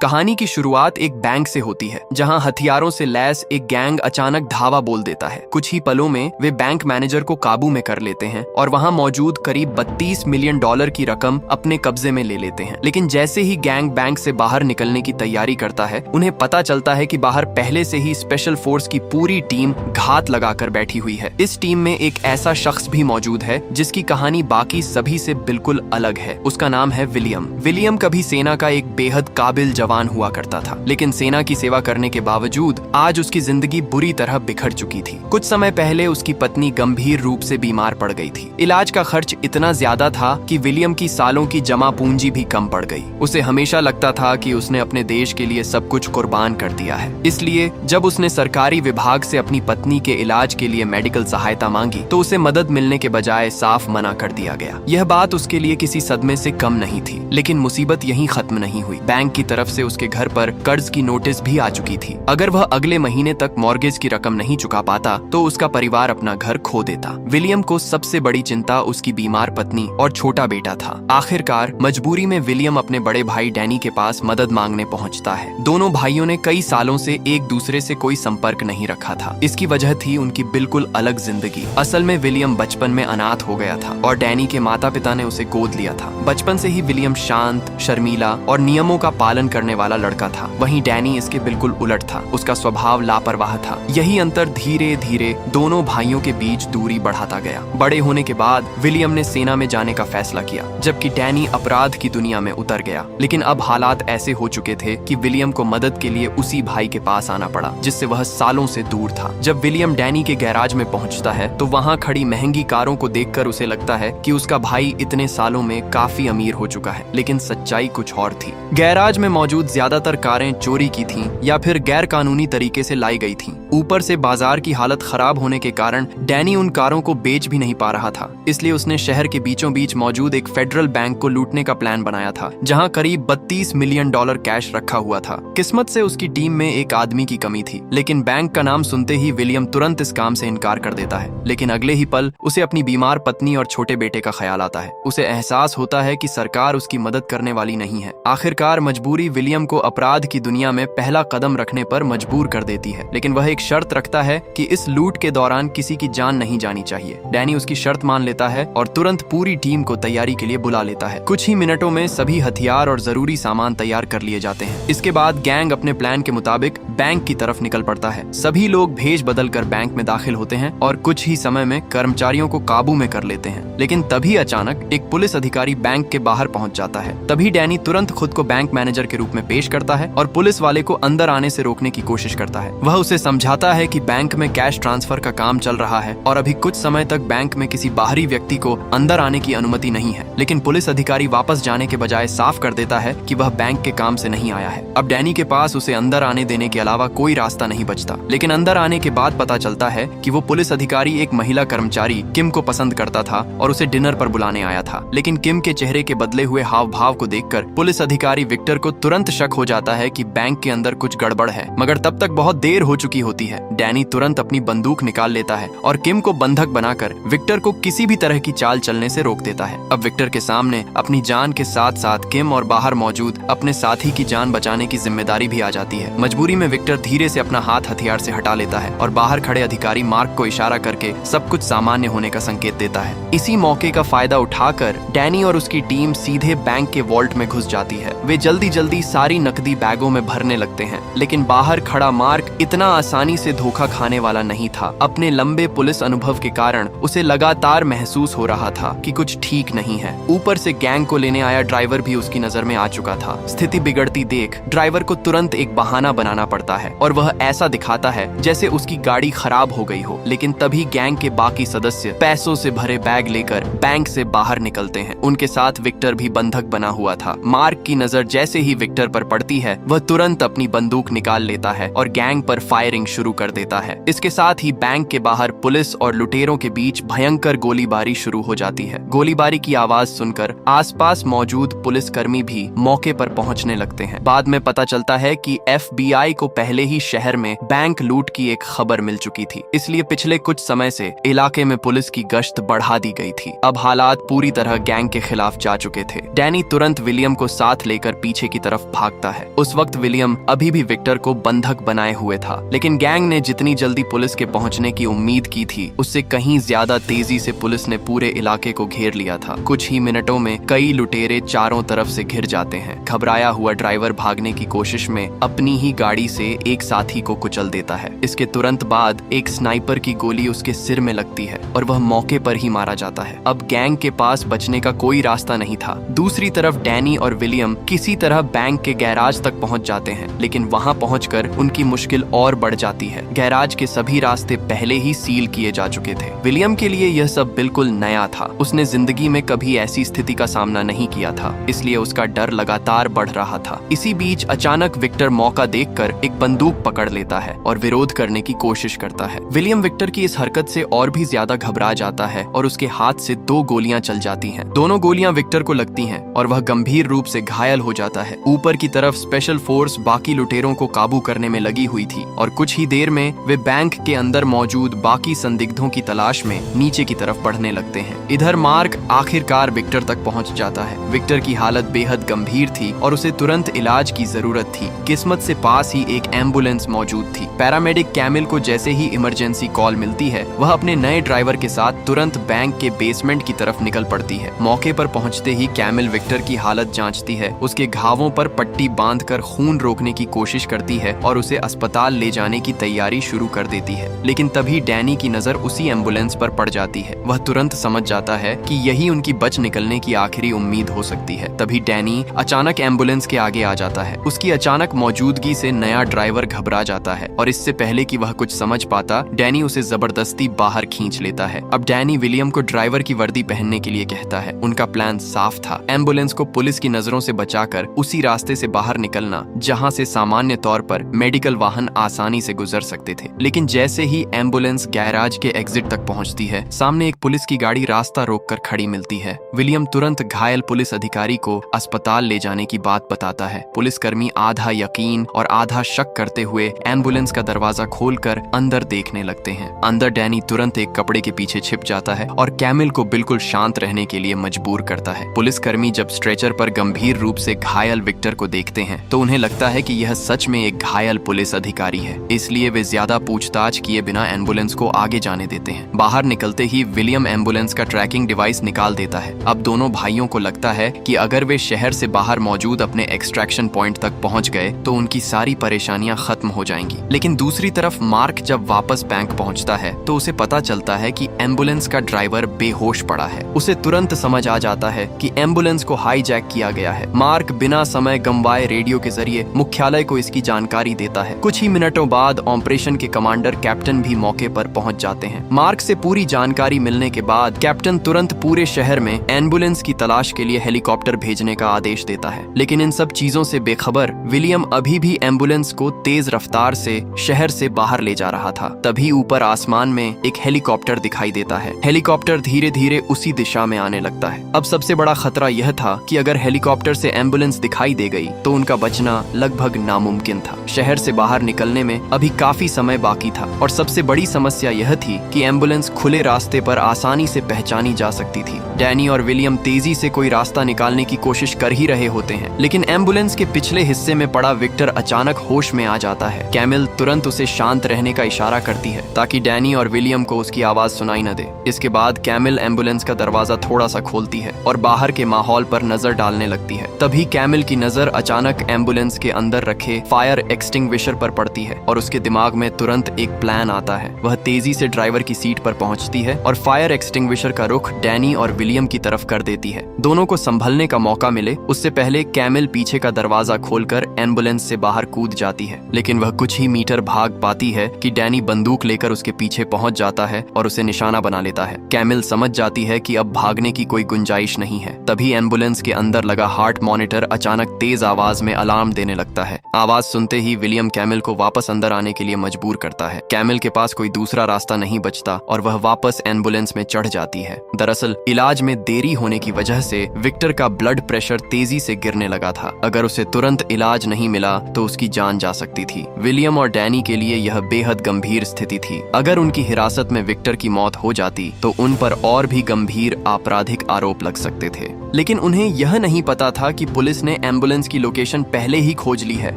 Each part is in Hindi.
कहानी की शुरुआत एक बैंक से होती है जहां हथियारों से लैस एक गैंग अचानक धावा बोल देता है। कुछ ही पलों में वे बैंक मैनेजर को काबू में कर लेते हैं और वहां मौजूद करीब $32 मिलियन की रकम अपने कब्जे में ले लेते हैं। लेकिन जैसे ही गैंग बैंक से बाहर निकलने की तैयारी करता है, उन्हें पता चलता है कि बाहर पहले से ही स्पेशल फोर्स की पूरी टीम घात लगाकर बैठी हुई है। इस टीम में एक ऐसा शख्स भी मौजूद है जिसकी कहानी बाकी सभी से बिल्कुल अलग है। उसका नाम है विलियम। विलियम कभी सेना का एक बेहद काबिल जवान हुआ करता था, लेकिन सेना की सेवा करने के बावजूद आज उसकी जिंदगी बुरी तरह बिखर चुकी थी। कुछ समय पहले उसकी पत्नी गंभीर रूप से बीमार पड़ गई थी। इलाज का खर्च इतना ज्यादा था कि विलियम की सालों की जमा पूंजी भी कम पड़ गई। उसे हमेशा लगता था कि उसने अपने देश के लिए सब कुछ कुर्बान कर दिया है। इसलिए जब उसने सरकारी विभाग से अपनी पत्नी के इलाज के लिए मेडिकल सहायता मांगी तो उसे मदद मिलने के बजाय साफ मना कर दिया गया। यह बात उसके लिए किसी सदमे से कम नहीं थी, लेकिन मुसीबत यहीं खत्म नहीं हुई। बैंक की तरफ से उसके घर पर कर्ज की नोटिस भी आ चुकी थी। अगर वह अगले महीने तक मॉर्गेज की रकम नहीं चुका पाता तो उसका परिवार अपना घर खो देता। विलियम को सबसे बड़ी चिंता उसकी बीमार पत्नी और छोटा बेटा था। आखिरकार मजबूरी में विलियम अपने बड़े भाई डैनी के पास मदद मांगने पहुंचता है। दोनों भाइयों ने कई सालों से एक दूसरे से कोई संपर्क नहीं रखा था। इसकी वजह थी उनकी बिल्कुल अलग जिंदगी। असल में विलियम बचपन में अनाथ हो गया था और डैनी के माता पिता ने उसे गोद लिया था। बचपन से ही विलियम शांत, शर्मीला और नियमों का पालन करने वाला लड़का था। वहीं डैनी इसके बिल्कुल उलट था। उसका स्वभाव लापरवाह था। यही अंतर धीरे धीरे दोनों भाइयों के बीच दूरी बढ़ाता गया। बड़े होने के बाद विलियम ने सेना में जाने का फैसला किया, जबकि डैनी अपराध की दुनिया में उतर गया। लेकिन अब हालात ऐसे हो चुके थे कि विलियम को मदद के लिए उसी भाई के पास आना पड़ा जिससे वह सालों से दूर था। जब विलियम डैनी के गैराज में पहुंचता है तो वहां खड़ी महंगी कारों को देखकर उसे लगता है कि उसका भाई इतने सालों में काफी अमीर हो चुका है, लेकिन सच्चाई कुछ और थी। गैराज में मौजूद ज्यादातर कारें चोरी की थीं या फिर गैर कानूनी तरीके से लाई गई थीं। ऊपर से बाजार की हालत खराब होने के कारण डैनी उन कारों को बेच भी नहीं पा रहा था। इसलिए उसने शहर के बीचों बीच मौजूद एक फेडरल बैंक को लूटने का प्लान बनाया था, जहां करीब $32 मिलियन कैश रखा हुआ था। किस्मत से उसकी टीम में एक आदमी की कमी थी, लेकिन बैंक का नाम सुनते ही विलियम तुरंत इस काम से इनकार कर देता है। लेकिन अगले ही पल उसे अपनी बीमार पत्नी और छोटे बेटे का ख्याल आता है। उसे एहसास होता है कि सरकार उसकी मदद करने वाली नहीं है। आखिरकार मजबूरी विलियम को अपराध की दुनिया में पहला कदम रखने पर मजबूर कर देती है, लेकिन वह एक शर्त रखता है कि इस लूट के दौरान किसी की जान नहीं जानी चाहिए। डैनी उसकी शर्त मान लेता है और तुरंत पूरी टीम को तैयारी के लिए बुला लेता है। कुछ ही मिनटों में सभी हथियार और जरूरी सामान तैयार कर लिए जाते हैं। इसके बाद गैंग अपने प्लान के मुताबिक बैंक की तरफ निकल पड़ता है। सभी लोग भेष बदल कर बैंक में दाखिल होते हैं और कुछ ही समय में कर्मचारियों को काबू में कर लेते हैं। लेकिन तभी अचानक एक पुलिस अधिकारी बैंक के बाहर पहुंच जाता है। तभी डैनी तुरंत खुद को बैंक मैनेजर के रूप में पेश करता है और पुलिस वाले को अंदर आने से रोकने की कोशिश करता है। वह उसे समझाता है कि बैंक में कैश ट्रांसफर का काम चल रहा है और अभी कुछ समय तक बैंक में किसी बाहरी व्यक्ति को अंदर आने की अनुमति नहीं है। लेकिन पुलिस अधिकारी वापस जाने के बजाय साफ कर देता है कि वह बैंक के काम से नहीं आया है। अब डैनी के पास उसे अंदर आने देने के अलावा कोई रास्ता नहीं बचता। लेकिन अंदर आने के बाद पता चलता है कि वो पुलिस अधिकारी एक महिला कर्मचारी किम को पसंद करता था और उसे डिनर पर बुलाने आया था। लेकिन किम के चेहरे के बदले हुए हाव भाव को देखकर पुलिस अधिकारी विक्टर को तुरंत शक हो जाता है कि बैंक के अंदर कुछ गड़बड़ है। मगर तब तक बहुत देर हो चुकी होती है। डैनी तुरंत अपनी बंदूक निकाल लेता है और किम को बंधक बनाकर विक्टर को किसी भी तरह की चाल चलने से रोक देता है। अब विक्टर के सामने अपनी जान के साथ साथ किम और बाहर मौजूद अपने साथी की जान बचाने की जिम्मेदारी भी आ जाती है। मजबूरी में विक्टर धीरे से अपना हाथ हथियार से हटा लेता है और बाहर खड़े अधिकारी मार्क को इशारा करके सब कुछ सामान्य होने का संकेत देता है। इसी मौके का फायदा उठाकर डैनी और उसकी टीम सीधे बैंक के वॉल्ट में घुस जाती है। वे जल्दी जल्दी सारी नकदी बैगों में भरने लगते हैं, लेकिन बाहर खड़ा मार्क इतना आसानी से धोखा खाने वाला नहीं था। अपने लंबे पुलिस अनुभव के कारण उसे लगातार महसूस हो रहा था कि कुछ ठीक नहीं है। ऊपर से गैंग को लेने आया ड्राइवर भी उसकी नजर में आ चुका था। स्थिति बिगड़ती देख ड्राइवर को तुरंत एक बहाना बनाना पड़ता है और वह ऐसा दिखाता है जैसे उसकी गाड़ी खराब हो गई हो। लेकिन तभी गैंग के बाकी सदस्य पैसों से भरे बैग लेकर बैंक से बाहर निकलते हैं। उनके साथ विक्टर भी बंधक बना हुआ था। मार्क की नजर जैसे ही विक्टर पर पड़ती है, वह तुरंत अपनी बंदूक निकाल लेता है और गैंग पर फायरिंग शुरू कर देता है। इसके साथ ही बैंक के बाहर पुलिस और लुटेरों के बीच भयंकर गोलीबारी शुरू हो जाती है। गोलीबारी की आवाज सुनकर आसपास मौजूद पुलिसकर्मी भी मौके पर पहुंचने लगते हैं। बाद में पता चलता है कि FBI को पहले ही शहर में बैंक लूट की एक खबर मिल चुकी थी, इसलिए पिछले कुछ समय से इलाके में पुलिस की गश्त बढ़ा दी गई थी। अब हालात पूरी तरह गैंग के खिलाफ जा चुके थे। डैनी तुरंत विलियम को साथ लेकर पीछे की तरफ भागता है। उस वक्त विलियम अभी भी विक्टर को बंधक बनाए हुए था, लेकिन गैंग ने जितनी जल्दी पुलिस के पहुंचने की उम्मीद की थी, उससे कहीं ज्यादा तेजी से पुलिस ने पूरे इलाके को घेर लिया था। कुछ ही मिनटों में कई लुटेरे चारों तरफ से घिर जाते हैं। घबराया हुआ ड्राइवर भागने की कोशिश में अपनी ही गाड़ी से एक साथी को कुचल देता है। इसके तुरंत बाद एक स्नाइपर की गोली उसके सिर में लगती है और वह मौके पर ही मारा जाता है। अब गैंग के पास बचने का कोई रास्ता नहीं था। दूसरी तरफ डैनी और विलियम किसी तरह बैंक के गैराज तक पहुंच जाते हैं, लेकिन वहां पहुंचकर उनकी मुश्किल और बढ़ जाती है। गैराज के सभी रास्ते पहले ही सील किए जा चुके थे। विलियम के लिए यह सब बिल्कुल नया था। उसने जिंदगी में कभी ऐसी स्थिति का सामना नहीं किया था, इसलिए उसका डर लगातार बढ़ रहा था। इसी बीच अचानक विक्टर मौका देखकर एक बंदूक पकड़ लेता है और विरोध करने की कोशिश करता है। विलियम विक्टर की इस हरकत से और भी ज्यादा घबरा जाता है और उसके हाथ से 2 गोलियां चल जाती हैं। दोनों गोलियां विक्टर को लगती हैं और वह गंभीर रूप से घायल हो जाता है। ऊपर की तरफ स्पेशल फोर्स बाकी लुटेरों को काबू करने में लगी हुई थी और कुछ ही देर में वे बैंक के अंदर मौजूद बाकी संदिग्धों की तलाश में नीचे की तरफ बढ़ने लगते हैं। इधर मार्क आखिरकार विक्टर तक पहुंच जाता है। विक्टर की हालत बेहद गंभीर थी और उसे तुरंत इलाज की जरूरत थी। किस्मत से पास ही एक एम्बुलेंस मौजूद थी। पैरामेडिक कैमिल को जैसे ही इमरजेंसी कॉल मिलती है, वह अपने नए ड्राइवर के साथ तुरंत बैंक के बेसमेंट की तरफ निकल पड़ती है। मौके पर पहुंचते ही कैमिल विक्टर की हालत जांचती है, उसके घावों पर पट्टी बांधकर खून रोकने की कोशिश करती है और उसे अस्पताल ले जाने की तैयारी शुरू कर देती है। लेकिन तभी डैनी की नजर उसी एम्बुलेंस पर पड़ जाती है। वह तुरंत समझ जाता है कि यही उनकी बच निकलने की आखिरी उम्मीद हो सकती है। तभी डैनी अचानक एम्बुलेंस के आगे आ जाता है। उसकी अचानक मौजूदगी से नया ड्राइवर घबरा जाता है और इससे पहले कि वह कुछ समझ पाता, डैनी उसे जबरदस्ती बाहर खींच लेता है। अब डैनी विलियम को ड्राइवर की वर्दी पहनने के लिए कहता है। उनका प्लान साफ था, एम्बुलेंस को पुलिस की नजरों से बचाकर उसी रास्ते से बाहर निकलना जहां से सामान्य तौर पर मेडिकल वाहन आसानी से गुजर सकते थे। लेकिन जैसे ही एम्बुलेंस गैराज के एग्जिट तक पहुंचती है, सामने एक पुलिस की गाड़ी रास्ता रोककर खड़ी मिलती है। विलियम तुरंत घायल पुलिस अधिकारी को अस्पताल ले जाने की बात बताता है। पुलिसकर्मी आधा यकीन और आधा शक करते हुए एम्बुलेंस का दरवाजा खोलकर अंदर देखने लगते हैं। अंदर डैनी तुरंत एक कपड़े के पीछे छिप जाता है और कैमिल को बिल्कुल शांत रहने के लिए मजबूर करता है। पुलिसकर्मी जब स्ट्रेचर पर गंभीर रूप से घायल विक्टर को देखते हैं, तो उन्हें लगता है कि यह सच में एक घायल पुलिस अधिकारी है, इसलिए वे ज्यादा पूछताछ किए बिना एम्बुलेंस को आगे जाने देते हैं। बाहर निकलते ही विलियम एम्बुलेंस का ट्रैकिंग डिवाइस निकाल देता है। अब दोनों भाइयों को लगता है कि अगर वे शहर से बाहर मौजूद अपने एक्सट्रैक्शन पॉइंट तक पहुंच गए तो उनकी सारी परेशानियां खत्म हो जाएंगी। लेकिन दूसरी तरफ मार्क जब वापस बैंक पहुंचता है तो उसे पता चलता है कि एम्बुलेंस का ड्राइवर बेहोश पड़ा है। उसे तुरंत समझ आ जाता है कि एम्बुलेंस को हाईजैक किया गया है। मार्क बिना समय गंवाए रेडियो के जरिए मुख्यालय को इसकी जानकारी देता है। कुछ ही मिनटों बाद ऑपरेशन के कमांडर कैप्टन भी मौके पर पहुंच जाते हैं। मार्क से पूरी जानकारी मिलने के बाद कैप्टन तुरंत पूरे शहर में एम्बुलेंस की तलाश के लिए हेलीकॉप्टर भेजने का आदेश देता है। लेकिन इन सब चीजों से बेखबर विलियम अभी भी एम्बुलेंस को तेज रफ्तार से शहर से बाहर ले जा रहा था। तभी ऊपर आसमान में एक हेलीकॉप्टर दिखाई देता है। हेलीकॉप्टर धीरे धीरे उसी दिशा में आने लगता है। अब सबसे बड़ा खतरा यह था कि अगर हेलीकॉप्टर से एम्बुलेंस दिखाई दे गई तो उनका बचना लगभग नामुमकिन था। शहर से बाहर निकलने में अभी काफी समय बाकी था और सबसे बड़ी समस्या यह थी कि एम्बुलेंस खुले रास्ते पर आसानी से पहचानी जा सकती थी। डैनी और विलियम तेजी से कोई रास्ता निकालने की कोशिश कर ही रहे होते हैं, लेकिन एम्बुलेंस के पिछले हिस्से में पड़ा विक्टर अचानक होश में आ जाता है। कैमिल तुरंत उसे शांत रहने का इशारा करती है ताकि डैनी और विलियम को उसकी आवाज सुनाई न दे। इसके बाद कैमिल एम्बुलेंस का दरवाजा थोड़ा सा खोलती है और बाहर के माहौल पर नजर डालने लगती है। तभी कैमिल की नजर अचानक एम्बुलेंस के अंदर रखे फायर एक्सटिंग्विशर पर पड़ती है और उसके दिमाग में तुरंत एक प्लान आता है। वह तेजी से ड्राइवर की सीट पर पहुंचती है और फायर एक्सटिंग्विशर का रुख डैनी और विलियम की तरफ कर देती है। दोनों को संभलने का मौका मिले उससे पहले कैमिल पीछे का दरवाजा खोलकर एम्बुलेंस से बाहर कूद जाती है। लेकिन वह कुछ ही मीटर भाग पाती है कि डैनी बंदूक लेकर उसके पीछे पहुंच जाता है और उसे निशाना बना लेता है। कैमिल समझ जाती है कि अब भागने की कोई गुंजाइश नहीं है। तभी एम्बुलेंस के अंदर लगा हार्ट मॉनिटर अचानक तेज आवाज में अलार्म देने लगता है। आवाज सुनते ही विलियम कैमिल को वापस अंदर चलाने के लिए मजबूर करता है। कैमिल के पास कोई दूसरा रास्ता नहीं बचता और वह वापस एम्बुलेंस में चढ़ जाती है। दरअसल इलाज में देरी होने की वजह से विक्टर का ब्लड प्रेशर तेजी से गिरने लगा था। अगर उसे तुरंत इलाज नहीं मिला तो उसकी जान जा सकती थी। विलियम और डैनी के लिए यह बेहद गंभीर स्थिति थी। अगर उनकी हिरासत में विक्टर की मौत हो जाती तो उन पर और भी गंभीर आपराधिक आरोप लग सकते थे। लेकिन उन्हें यह नहीं पता था कि पुलिस ने एम्बुलेंस की लोकेशन पहले ही खोज ली है।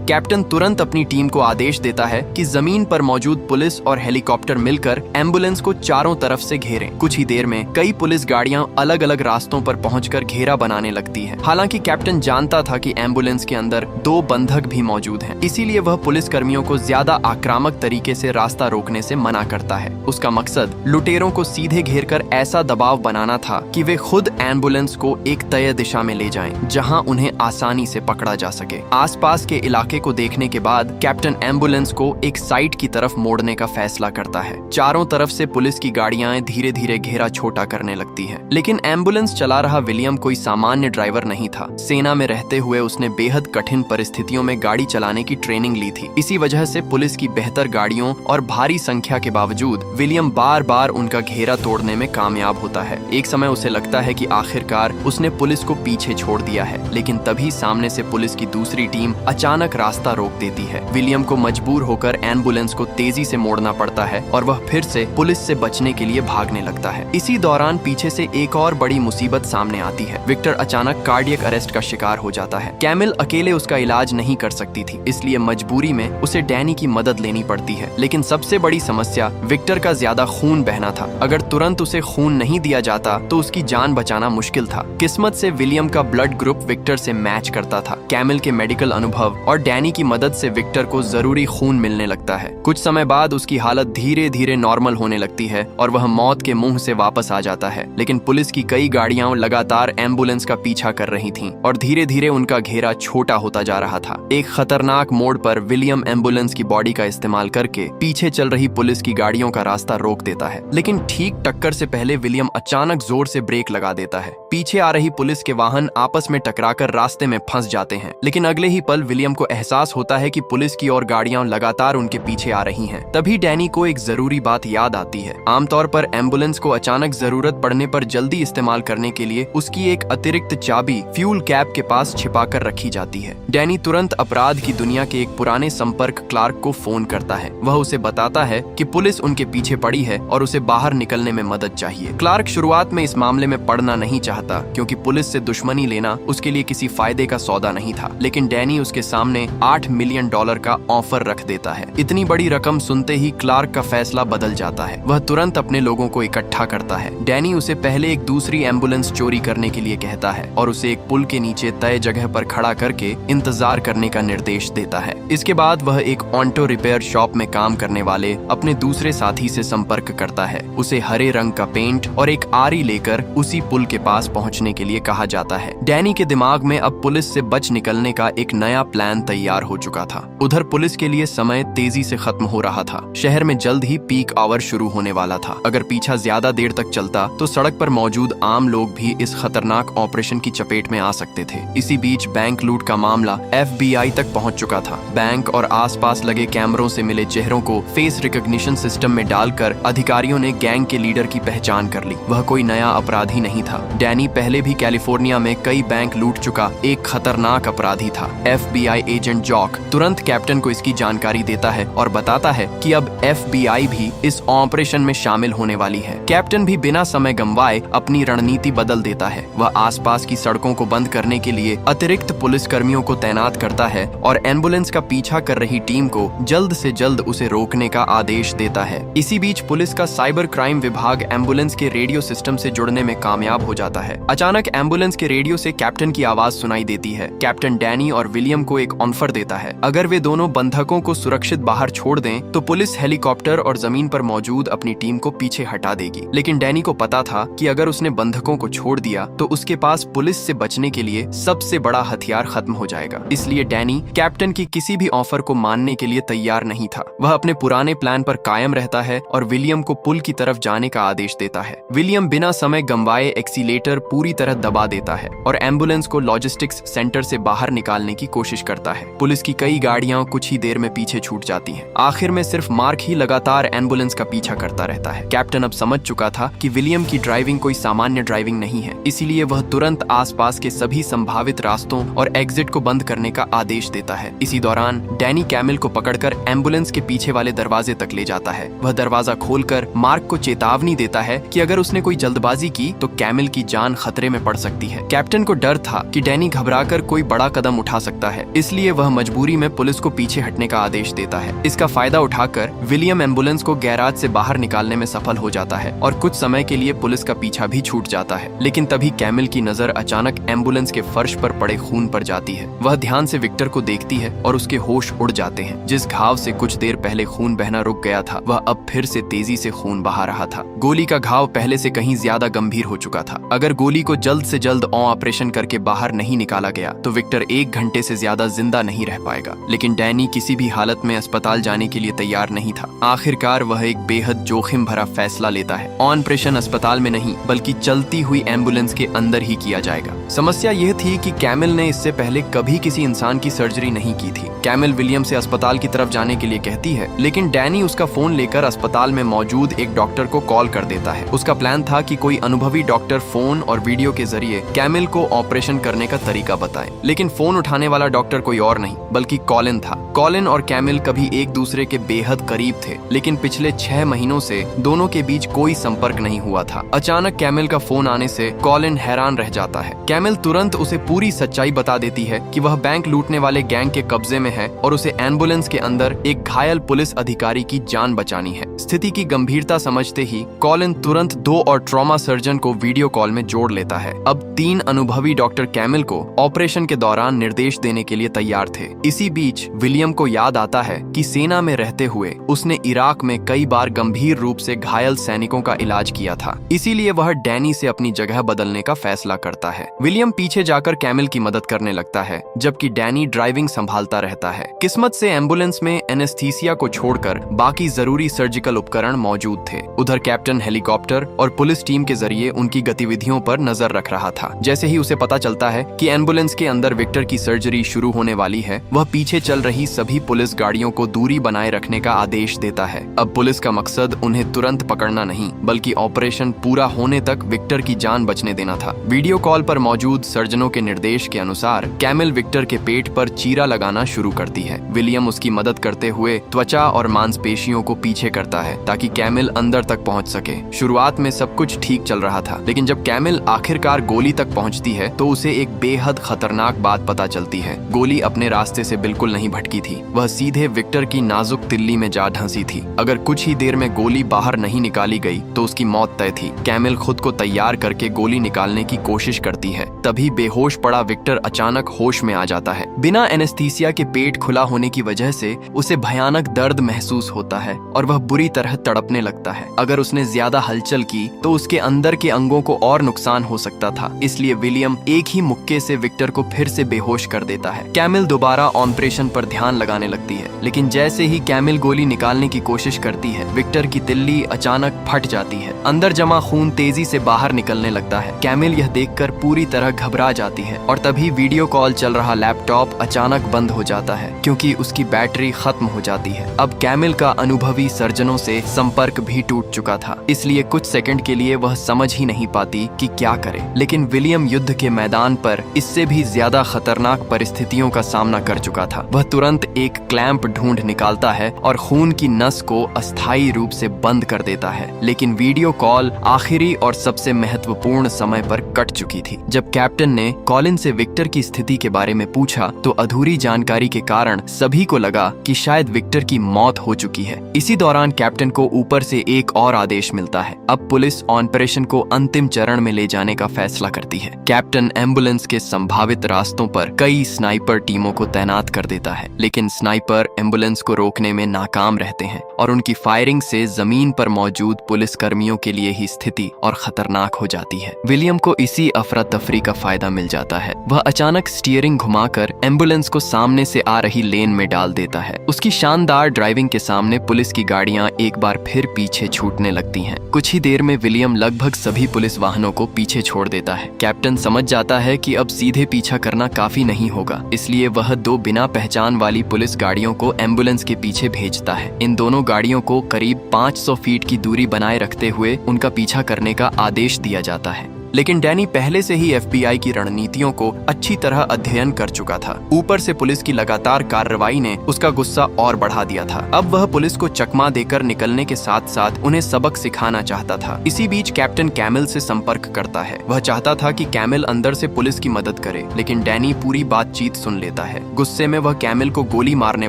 कैप्टन तुरंत अपनी टीम को आदेश देता है कि जमीन पर मौजूद पुलिस और हेलीकॉप्टर मिलकर एम्बुलेंस को चारों तरफ से घेरें। कुछ ही देर में कई पुलिस गाड़ियां अलग अलग रास्तों पर पहुंचकर घेरा बनाने लगती हैं। हालांकि कैप्टन जानता था कि एम्बुलेंस के अंदर 2 बंधक भी मौजूद हैं, इसीलिए वह पुलिस कर्मियों को ज्यादा आक्रामक तरीके से रास्ता रोकने से मना करता है। उसका मकसद लुटेरों को सीधे घेरकर ऐसा दबाव बनाना था कि वे खुद एम्बुलेंस को एक तय दिशा में ले जाएं, जहां उन्हें आसानी से पकड़ा जा सके। आसपास के इलाके को देखने के बाद कैप्टन एम्बुलेंस को एक साइड की तरफ मोड़ने का फैसला करता है। चारों तरफ से पुलिस की गाड़ियां धीरे धीरे घेरा छोटा करने लगती हैं। लेकिन एम्बुलेंस चला रहा विलियम कोई सामान्य ड्राइवर नहीं था। सेना में रहते हुए उसने बेहद कठिन परिस्थितियों में गाड़ी चलाने की ट्रेनिंग ली थी। इसी वजह से पुलिस की बेहतर गाड़ियों और भारी संख्या के बावजूद विलियम बार बार उनका घेरा तोड़ने में कामयाब होता है। एक समय उसे लगता है कि आखिरकार उसने पुलिस को पीछे छोड़ दिया है, लेकिन तभी सामने से पुलिस की दूसरी टीम अचानक रास्ता रोक देती है। विलियम को मजबूर होकर एम्बुलेंस को तेजी से मोड़ना पड़ता है और वह फिर से पुलिस से बचने के लिए भागने लगता है। इसी दौरान पीछे से एक और बड़ी मुसीबत सामने आती है। विक्टर अचानक कार्डियक अरेस्ट का शिकार हो जाता है। कैमिल अकेले उसका इलाज नहीं कर सकती थी, इसलिए मजबूरी में उसे डैनी की मदद लेनी पड़ती है। लेकिन सबसे बड़ी समस्या विक्टर का ज्यादा खून बहना था। अगर तुरंत उसे खून नहीं दिया जाता तो उसकी जान बचाना मुश्किल था। किस्मत से विलियम का ब्लड ग्रुप विक्टर से मैच करता था। कैमिल के मेडिकल अनुभव और डैनी की मदद से विक्टर को जरूरी खून मिलने लगता है। कुछ समय बाद उसकी हालत धीरे धीरे नॉर्मल होने लगती है और वह मौत के मुंह से वापस आ जाता है। लेकिन पुलिस की कई गाड़ियां लगातार एम्बुलेंस का पीछा कर रही थीं और धीरे धीरे उनका घेरा छोटा होता जा रहा था। एक खतरनाक मोड़ पर विलियम एम्बुलेंस की बॉडी का इस्तेमाल करके पीछे चल रही पुलिस की गाड़ियों का रास्ता रोक देता है। लेकिन ठीक टक्कर से पहले विलियम अचानक जोर से ब्रेक लगा देता है। पीछे आ रही पुलिस के वाहन आपस में टकराकर रास्ते में फंस जाते हैं। लेकिन अगले ही पल विलियम को एहसास होता है कि पुलिस की और गाड़ियां लगातार उनके पीछे आ रही हैं। तभी डैनी को एक जरूरी बात याद आती है। आमतौर पर एम्बुलेंस को अचानक जरूरत पड़ने पर जल्दी इस्तेमाल करने के लिए उसकी एक अतिरिक्त चाबी फ्यूल कैप के पास छिपाकर रखी जाती है। डैनी तुरंत अपराध की दुनिया के एक पुराने संपर्क क्लार्क को फोन करता है। वह उसे बताता है कि पुलिस उनके पीछे पड़ी है और उसे बाहर निकलने में मदद चाहिए। क्लार्क शुरुआत में इस मामले में पड़ना नहीं चाहता, क्योंकि पुलिस से दुश्मनी लेना उसके लिए किसी फायदे का सौदा नहीं था। लेकिन डैनी उसके सामने $8 मिलियन का ऑफर रख देता है। इतनी बड़ी रकम सुनते ही क्लार्क का फैसला बदल जाता है। वह तुरंत अपने लोगों को इकट्ठा करता है। डैनी उसे पहले एक दूसरी एम्बुलेंस चोरी करने के लिए कहता है और उसे एक पुल के नीचे तय जगह पर खड़ा करके इंतजार करने का निर्देश देता है। इसके बाद वह एक ऑटो रिपेयर शॉप में काम करने वाले अपने दूसरे साथी से संपर्क करता है। उसे हरे रंग का पेंट और एक आरी लेकर उसी पुल के पास पहुंचने के लिए कहा जाता है। डैनी के दिमाग में अब पुलिस से बच निकलने का एक नया प्लान तैयार हो चुका था। उधर पुलिस के लिए समय तेजी से खत्म हो रहा था। शहर में जल्द ही पीक आवर शुरू होने वाला था। अगर पीछा ज्यादा देर तक चलता तो सड़क पर मौजूद आम लोग भी इस खतरनाक ऑपरेशन की चपेट में आ सकते थे। इसी बीच बैंक लूट का मामला FBI तक पहुंच चुका था। बैंक और आसपास लगे कैमरों से मिले चेहरों को फेस रिकॉग्निशन सिस्टम में डालकर अधिकारियों ने गैंग के लीडर की पहचान कर ली। वह कोई नया अपराधी नहीं था। डैनी पहले भी कैलिफोर्निया में कई बैंक लूट चुका एक खतरनाक अपराधी था। FBI एजेंट जॉक तुरंत कैप्टन को इसकी जानकारी देता है और बताता है कि अब FBI भी इस ऑपरेशन में शामिल होने वाली है। कैप्टन भी बिना समय गंवाए अपनी रणनीति बदल देता है। वह आसपास की सड़कों को बंद करने के लिए अतिरिक्त पुलिस कर्मियों को तैनात करता है और एम्बुलेंस का पीछा कर रही टीम को जल्द से जल्द उसे रोकने का आदेश देता है। इसी बीच पुलिस का साइबर क्राइम विभाग एम्बुलेंस के रेडियो सिस्टम से जुड़ने में कामयाब हो जाता है। अचानक एम्बुलेंस के रेडियो से कैप्टन की आवाज सुनाई देती है। कैप्टन डैनी और विलियम को एक ऑफर देता है। अगर वे दोनों बंधकों को सुरक्षित बाहर छोड़ दें तो पुलिस हेलीकॉप्टर और जमीन पर मौजूद अपनी टीम को पीछे हटा देगी। लेकिन डैनी को पता था कि अगर उसने बंधकों को छोड़ दिया तो उसके पास पुलिस से बचने के लिए सबसे बड़ा हथियार खत्म हो जाएगा। इसलिए डैनी कैप्टन की किसी भी ऑफर को मानने के लिए तैयार नहीं था। वह अपने पुराने प्लान पर कायम रहता है और विलियम को पुल की तरफ जाने का आदेश देता है। विलियम बिना समय गंवाए एक्सीलेटर पूरी तरह दबा देता है और एम्बुलेंस को लॉजिस्टिक्स सेंटर से बाहर निकालने की कोशिश करता है। पुलिस की कई गाड़ियां कुछ ही देर में पीछे पीछे छूट जाती हैं। आखिर में सिर्फ मार्क ही लगातार एम्बुलेंस का पीछा करता रहता है। कैप्टन अब समझ चुका था कि विलियम की ड्राइविंग कोई सामान्य ड्राइविंग नहीं है, इसीलिए वह तुरंत आसपास के सभी संभावित रास्तों और एग्जिट को बंद करने का आदेश देता है। इसी दौरान डैनी कैमिल को पकड़कर एम्बुलेंस के पीछे वाले दरवाजे तक ले जाता है। वह दरवाजा खोलकर मार्क को चेतावनी देता है कि अगर उसने कोई जल्दबाजी की तो कैमिल की जान खतरे में पड़ सकती है। कैप्टन को डर था कि डैनी घबराकर कोई बड़ा कदम उठा सकता है, इसलिए वह मजबूरी में पुलिस को पीछे हटने का आदेश देता है। इसका फायदा उठाकर विलियम एम्बुलेंस को गैराज से बाहर निकालने में सफल हो जाता है और कुछ समय के लिए पुलिस का पीछा भी छूट जाता है। लेकिन तभी कैमिल की नजर अचानक एम्बुलेंस के फर्श पर पड़े खून पर जाती है। वह ध्यान से विक्टर को देखती है और उसके होश उड़ जाते हैं। जिस घाव से कुछ देर पहले खून बहना रुक गया था, वह अब फिर से तेजी से खून बहा रहा था। गोली का घाव पहले से कहीं ज्यादा गंभीर हो चुका था। अगर गोली को जल्द से जल्द ऑपरेशन करके बाहर नहीं निकाला गया तो विक्टर 1 घंटे से ज्यादा जिंदा नहीं रह पाएगा। लेकिन डैनी किसी भी हालत में अस्पताल जाने के लिए तैयार नहीं था। आखिरकार वह एक बेहद जोखिम भरा फैसला लेता है। ऑपरेशन अस्पताल में नहीं बल्कि चलती हुई एम्बुलेंस के अंदर ही किया जाएगा। समस्या यह थी कि कैमिल ने इससे पहले कभी किसी इंसान की सर्जरी नहीं की थी। कैमिल विलियम से अस्पताल की तरफ जाने के लिए कहती है, लेकिन डैनी उसका फोन लेकर अस्पताल में मौजूद एक डॉक्टर को कॉल कर देता है। उसका प्लान था कि कोई अनुभवी डॉक्टर फोन और वीडियो के जरिए कैमिल को ऑपरेशन करने का तरीका बताए। लेकिन फोन उठाने वाला डॉक्टर कोई और नहीं बल्कि कॉलिन था। कॉलिन और कैमिल कभी एक दूसरे के बेहद करीब थे, लेकिन पिछले 6 महीनों से दोनों के बीच कोई संपर्क नहीं हुआ था। अचानक कैमिल का फोन आने से कॉलिन हैरान रह जाता है। कैमिल तुरंत उसे पूरी सच्चाई बता देती है कि वह बैंक लूटने वाले गैंग के कब्जे में है और उसे एम्बुलेंस के अंदर एक घायल पुलिस अधिकारी की जान बचानी है। स्थिति की गंभीरता समझते ही कॉलिन तुरंत 2 और ट्रॉमा सर्जन को वीडियो कॉल में जोड़ लेता है। अब 3 अनुभवी डॉक्टर कैमिल को ऑपरेशन के दौरान निर्देश देने के लिए तैयार थे। इसी बीच विलियम को याद आता है कि सेना में रहते हुए उसने इराक में कई बार गंभीर रूप से घायल सैनिकों का इलाज किया था, इसीलिए वह डैनी से अपनी जगह बदलने का फैसला करता है। विलियम पीछे जाकर कैमिल की मदद करने लगता है, जबकि डैनी ड्राइविंग संभालता रहता है। किस्मत से एम्बुलेंस में एनेस्थीसिया को छोड़कर बाकी जरूरी सर्जिकल उपकरण मौजूद थे। उधर कैप्टन हेलीकॉप्टर और पुलिस टीम के जरिए उनकी गतिविधियों पर नजर रख रहा था। जैसे ही उसे पता चलता है कि एम्बुलेंस के अंदर विक्टर की सर्जरी शुरू होने वाली है, वह पीछे चल रही सभी पुलिस गाड़ियों को दूरी बनाए रखने का आदेश देता है। अब पुलिस का मकसद उन्हें तुरंत पकड़ना नहीं बल्कि ऑपरेशन पूरा होने तक विक्टर की जान बचने देना था। वीडियो कॉल पर मौजूद सर्जनों के निर्देश के अनुसार कैमिल विक्टर के पेट पर चीरा लगाना शुरू करती है। विलियम उसकी मदद करते हुए त्वचा और मांसपेशियों को पीछे करता है ताकि कैमिल अंदर तक पहुंच सके। शुरुआत में सब कुछ ठीक चल रहा था, लेकिन जब कैमिल आखिरकार गोली तक पहुंचती है तो उसे एक बेहद खतरनाक बात पता चलती है। गोली अपने रास्ते से बिल्कुल नहीं भटकी थी, वह सीधे विक्टर की नाजुक तिल्ली में जा ढंसी थी। अगर कुछ ही देर में गोली बाहर नहीं निकाली गई तो उसकी मौत तय थी। कैमिल खुद को तैयार करके गोली निकालने की कोशिश करती है, तभी बेहोश पड़ा विक्टर अचानक होश में आ जाता है। बिना एनेस्थीसिया के पेट खुला होने की वजह से उसे भयानक दर्द महसूस होता है और वह बुरी तरह तड़पने लगता है। अगर उसने ज्यादा हलचल की तो उसके अंदर के अंगों को और नुकसान हो सकता था, इसलिए विलियम एक ही मुक्के से विक्टर को फिर से बेहोश कर देता है। कैमिल दोबारा ऑपरेशन पर ध्यान लगाने लगती है, लेकिन जैसे ही कैमिल गोली निकालने की कोशिश करती है, विक्टर की तिल्ली अचानक फट जाती है। अंदर जमा खून तेजी से बाहर निकलने लगता है। कैमिल यह देखकर पूरी तरह घबरा जाती है और तभी वीडियो कॉल चल रहा लैपटॉप अचानक बंद हो जाता है क्योंकि उसकी बैटरी खत्म हो जाती है। अब कैमिल का अनुभवी सर्जनों से संपर्क भी टूट चुका था, इसलिए कुछ सेकंड के लिए वह समझ ही नहीं पाती कि क्या करे। लेकिन विलियम युद्ध के मैदान पर इससे भी ज्यादा खतरनाक परिस्थितियों का सामना कर चुका था। वह तुरंत एक क्लैंप ढूंढ निकालता है और खून की नस को अस्थायी रूप से बंद कर देता है। लेकिन वीडियो कॉल आखिरी और सबसे महत्वपूर्ण समय पर कट चुकी थी। जब कैप्टन ने कॉलिन से विक्टर की स्थिति के बारे में पूछा तो अधूरी जानकारी के कारण सभी को लगा कि शायद विक्टर की मौत हो चुकी है। इसी दौरान कैप्टन को ऊपर से एक और आदेश मिलता है। अब पुलिस ऑपरेशन को अंतिम चरण में ले जाने का फैसला करती है। कैप्टन एम्बुलेंस के संभावित रास्तों पर कई स्नाइपर टीमों को तैनात कर देता है, लेकिन स्नाइपर एम्बुलेंस को रोकने में नाकाम रहते हैं और उनकी फायरिंग से जमीन पर मौजूद पुलिस कर्मियों के लिए ही स्थिति और खतरनाक हो जाती है। विलियम को इसी अफरा तफरी का फायदा मिल जाता है। वह अचानक स्टीयरिंग घुमाकर एम्बुलेंस को सामने से आ रही लेन में डाल देता है। उसकी शानदार ड्राइविंग के सामने पुलिस की गाड़ियां एक बार फिर पीछे छूटने लगती हैं। कुछ ही देर में विलियम लगभग सभी पुलिस वाहनों को पीछे छोड़ देता है। कैप्टन समझ जाता है कि अब सीधे पीछा करना काफी नहीं होगा, इसलिए वह 2 बिना पहचान वाली पुलिस गाड़ियों गाड़ियों को एम्बुलेंस के पीछे भेजता है। इन दोनों गाड़ियों को करीब 500 फीट की दूरी बनाए रखते हुए उनका पीछा करने का आदेश दिया जाता है। लेकिन डैनी पहले से ही FBI की रणनीतियों को अच्छी तरह अध्ययन कर चुका था। ऊपर से पुलिस की लगातार कार्रवाई ने उसका गुस्सा और बढ़ा दिया था। अब वह पुलिस को चकमा देकर निकलने के साथ साथ उन्हें सबक सिखाना चाहता था। इसी बीच कैप्टन कैमिल से संपर्क करता है। वह चाहता था कि कैमिल अंदर से पुलिस की मदद करे, लेकिन डैनी पूरी बातचीत सुन लेता है। गुस्से में वह कैमिल को गोली मारने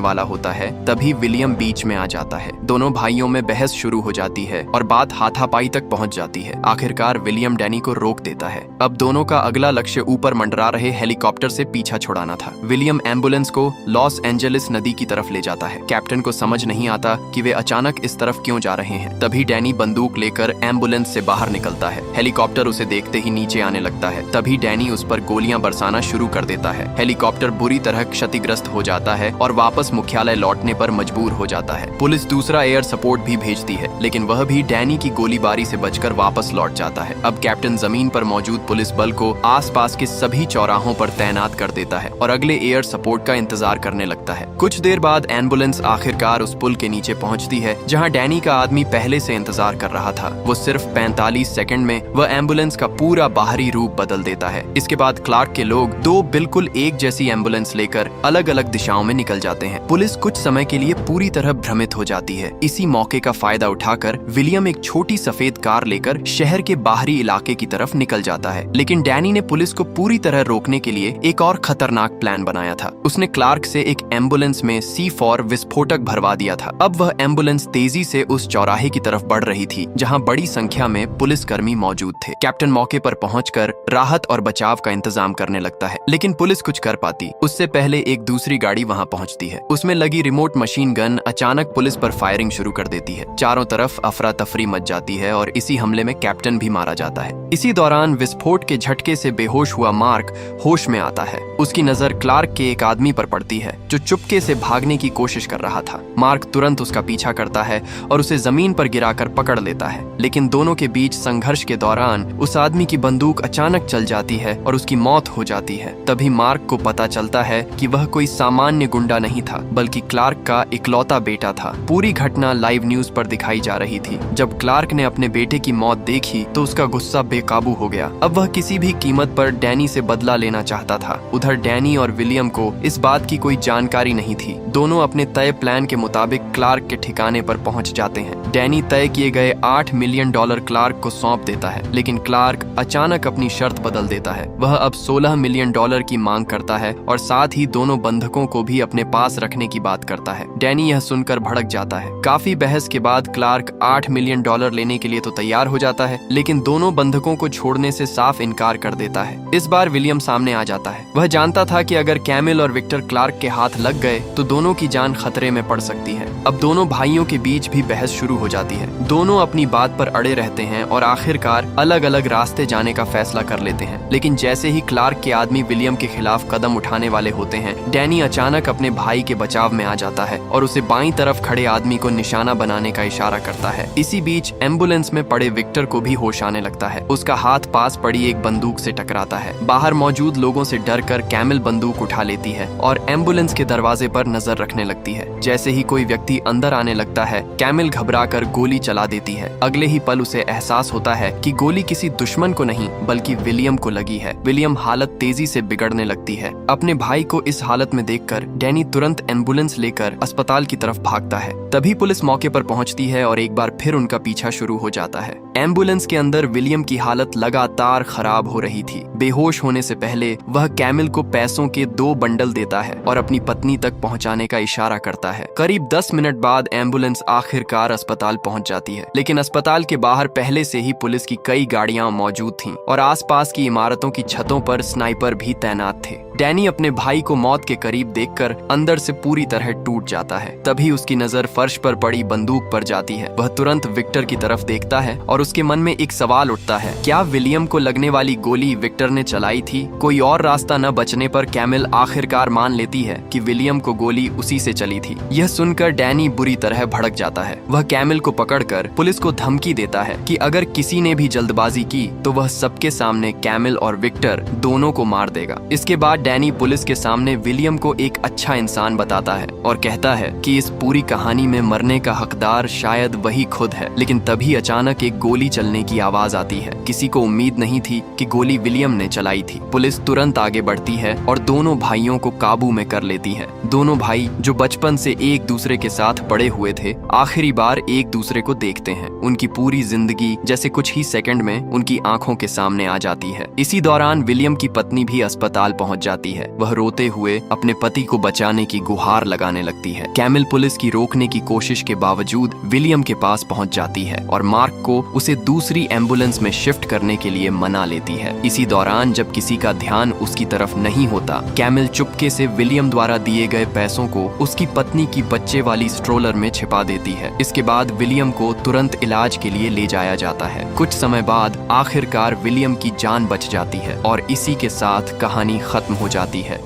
वाला होता है, तभी विलियम बीच में आ जाता है। दोनों भाइयों में बहस शुरू हो जाती है और बात हाथापाई तक पहुंच जाती है। आखिरकार विलियम डैनी को रोक देता है। अब दोनों का अगला लक्ष्य ऊपर मंडरा रहे हेलीकॉप्टर से पीछा छुड़ाना था। विलियम एम्बुलेंस को लॉस एंजेलिस नदी की तरफ ले जाता है। कैप्टन को समझ नहीं आता कि वे अचानक इस तरफ क्यों जा रहे हैं। तभी डैनी बंदूक लेकर एम्बुलेंस से बाहर निकलता है। हेलीकॉप्टर उसे देखते ही नीचे आने लगता है। तभी डैनी उस पर गोलियां बरसाना शुरू कर देता है। हेलीकॉप्टर बुरी तरह क्षतिग्रस्त हो जाता है और वापस मुख्यालय लौटने पर मजबूर हो जाता है। पुलिस दूसरा एयर सपोर्ट भी भेजती है, लेकिन वह भी डैनी की गोलीबारी से बचकर वापस लौट जाता है। अब कैप्टन जमीन पर मौजूद पुलिस बल को आसपास के सभी चौराहों पर तैनात कर देता है और अगले एयर सपोर्ट का इंतजार करने लगता है। कुछ देर बाद एम्बुलेंस आखिरकार उस पुल के नीचे पहुंचती है जहां डैनी का आदमी पहले से इंतजार कर रहा था। वो सिर्फ 45 सेकंड में वह एम्बुलेंस का पूरा बाहरी रूप बदल देता है। इसके बाद क्लार्क के लोग दो बिल्कुल एक जैसी एम्बुलेंस लेकर अलग अलग दिशाओं में निकल जाते हैं। पुलिस कुछ समय के लिए पूरी तरह भ्रमित हो जाती है। इसी मौके का फायदा उठाकर विलियम एक छोटी सफेद कार लेकर शहर के बाहरी इलाके की तरफ निकल जाता है। लेकिन डैनी ने पुलिस को पूरी तरह रोकने के लिए एक और खतरनाक प्लान बनाया था। उसने क्लार्क से एक एम्बुलेंस में C4 विस्फोटक भरवा दिया था। अब वह एम्बुलेंस तेजी से उस चौराहे की तरफ बढ़ रही थी जहां बड़ी संख्या में पुलिसकर्मी मौजूद थे। कैप्टन मौके पर पहुंचकर राहत और बचाव का इंतजाम करने लगता है, लेकिन पुलिस कुछ कर पाती उससे पहले एक दूसरी गाड़ी वहां पहुंचती है। उसमें लगी रिमोट मशीन गन अचानक पुलिस पर फायरिंग शुरू कर देती है। चारों तरफ अफरा तफरी मच जाती है और इसी हमले में कैप्टन भी मारा जाता है। इसी दौरान विस्फोट के झटके से बेहोश हुआ मार्क होश में आता है। उसकी नजर क्लार्क के एक आदमी पर पड़ती है जो चुपके से भागने की कोशिश कर रहा था। मार्क तुरंत उसका पीछा करता है और उसे जमीन पर गिराकर पकड़ लेता है, लेकिन दोनों के बीच संघर्ष के दौरान उस आदमी की बंदूक अचानक चल जाती है और उसकी मौत हो जाती है। तभी मार्क को पता चलता है कि वह कोई सामान्य गुंडा नहीं था, बल्कि क्लार्क का इकलौता बेटा था। पूरी घटना लाइव न्यूज पर दिखाई जा रही थी। जब क्लार्क ने अपने बेटे की मौत देखी तो उसका गुस्सा बेकाबू हो गया। अब वह किसी भी कीमत पर डैनी से बदला लेना चाहता था। उधर डैनी और विलियम को इस बात की कोई जानकारी नहीं थी। दोनों अपने तय प्लान के मुताबिक क्लार्क के ठिकाने पर पहुंच जाते हैं। डैनी तय किए गए $8 मिलियन क्लार्क को सौंप देता है, लेकिन क्लार्क अचानक अपनी शर्त बदल देता है। वह अब $16 मिलियन की मांग करता है और साथ ही दोनों बंधकों को भी अपने पास रखने की बात करता है। डैनी यह सुनकर भड़क जाता है। काफी बहस के बाद क्लार्क $8 मिलियन लेने के लिए तो तैयार हो जाता है, लेकिन दोनों बंधकों को छोड़ने से साफ इनकार कर देता है। इस बार विलियम सामने आ जाता है। वह जानता था कि अगर कैमिल और विक्टर क्लार्क के हाथ लग गए तो दोनों की जान खतरे में पड़ सकती है। अब दोनों भाइयों के बीच भी बहस शुरू हो जाती है। दोनों अपनी बात पर अड़े रहते हैं और आखिरकार अलग अलग रास्ते जाने का फैसला कर लेते हैं। लेकिन जैसे ही क्लार्क के आदमी विलियम के खिलाफ कदम उठाने वाले होते हैं, डैनी अचानक अपने भाई के बचाव में आ जाता है और उसे बाईं तरफ खड़े आदमी को निशाना बनाने का इशारा करता है। इसी बीच एम्बुलेंस में पड़े विक्टर को भी होश आने लगता है। उसका हाथ पास पड़ी एक बंदूक से टकराता है। बाहर मौजूद लोगों से डरकर कैमिल बंदूक उठा लेती है और एम्बुलेंस के दरवाजे पर नजर रखने लगती है। जैसे ही कोई व्यक्ति अंदर आने लगता है, कैमिल घबराकर गोली चला देती है। अगले ही पल उसे एहसास होता है कि गोली किसी दुश्मन को नहीं बल्कि विलियम को लगी है। विलियम हालत तेजी से बिगड़ने लगती है। अपने भाई को इस हालत में देखकर डैनी तुरंत एम्बुलेंस लेकर अस्पताल की तरफ भागता है। तभी पुलिस मौके पर पहुंचती है और एक बार फिर उनका पीछा शुरू हो जाता है। एम्बुलेंस के अंदर विलियम की हालत लगातार खराब हो रही थी। बेहोश होने से पहले वह कैमिल को पैसों के 2 बंडल देता है और अपनी पत्नी तक पहुंचाने का इशारा करता है। करीब 10 मिनट बाद एम्बुलेंस आखिरकार अस्पताल पहुंच जाती है, लेकिन अस्पताल के बाहर पहले से ही पुलिस की कई गाड़ियां मौजूद थीं और आसपास की इमारतों की छतों पर स्नाइपर भी तैनात थे। डैनी अपने भाई को मौत के करीब देखकर अंदर से पूरी तरह टूट जाता है। तभी उसकी नजर फर्श पर पड़ी बंदूक पर जाती है। वह तुरंत विक्टर की तरफ देखता है और उसके मन में एक सवाल उठता है, क्या विलियम को लगने वाली गोली विक्टर ने चलाई थी? कोई और रास्ता न बचने पर कैमिल आखिरकार मान लेती है कि विलियम को गोली उसी से चली थी। यह सुनकर डैनी बुरी तरह भड़क जाता है। वह कैमिल को पकड़कर पुलिस को धमकी देता है कि अगर किसी ने भी जल्दबाजी की तो वह सबके सामने कैमिल और विक्टर दोनों को मार देगा। इसके बाद डैनी पुलिस के सामने विलियम को एक अच्छा इंसान बताता है और कहता है कि इस पूरी कहानी में मरने का हकदार शायद वही खुद है। लेकिन तभी अचानक एक गोली चलने की आवाज आती है। किसी को उम्मीद नहीं थी कि गोली विलियम ने चलाई थी। पुलिस तुरंत आगे बढ़ती है और दोनों भाइयों को काबू में कर लेती है। दोनों भाई जो बचपन से एक दूसरे के साथ बड़े हुए थे, आखिरी बार एक दूसरे को देखते हैं। उनकी पूरी जिंदगी जैसे कुछ ही सेकंड में उनकी आंखों के सामने आ जाती है। इसी दौरान विलियम की पत्नी भी अस्पताल पहुंच जाती है। वह रोते हुए अपने पति को बचाने की गुहार लगाने लगती है। कैमिल पुलिस की रोकने की कोशिश के बावजूद विलियम के पास पहुंच जाती है और मार्क को उसे दूसरी एम्बुलेंस में शिफ्ट करने के लिए मना लेती है। इसी दौरान जब किसी का ध्यान उसकी तरफ नहीं होता, कैमिल चुपके से विलियम द्वारा दिए गए पैसों को उसकी पत्नी की बच्चे वाली स्ट्रोलर में छिपा देती है। इसके बाद विलियम को तुरंत इलाज के लिए ले जाया जाता है। कुछ समय बाद आखिरकार विलियम की जान बच जाती है और इसी के साथ कहानी खत्म हो जाती है।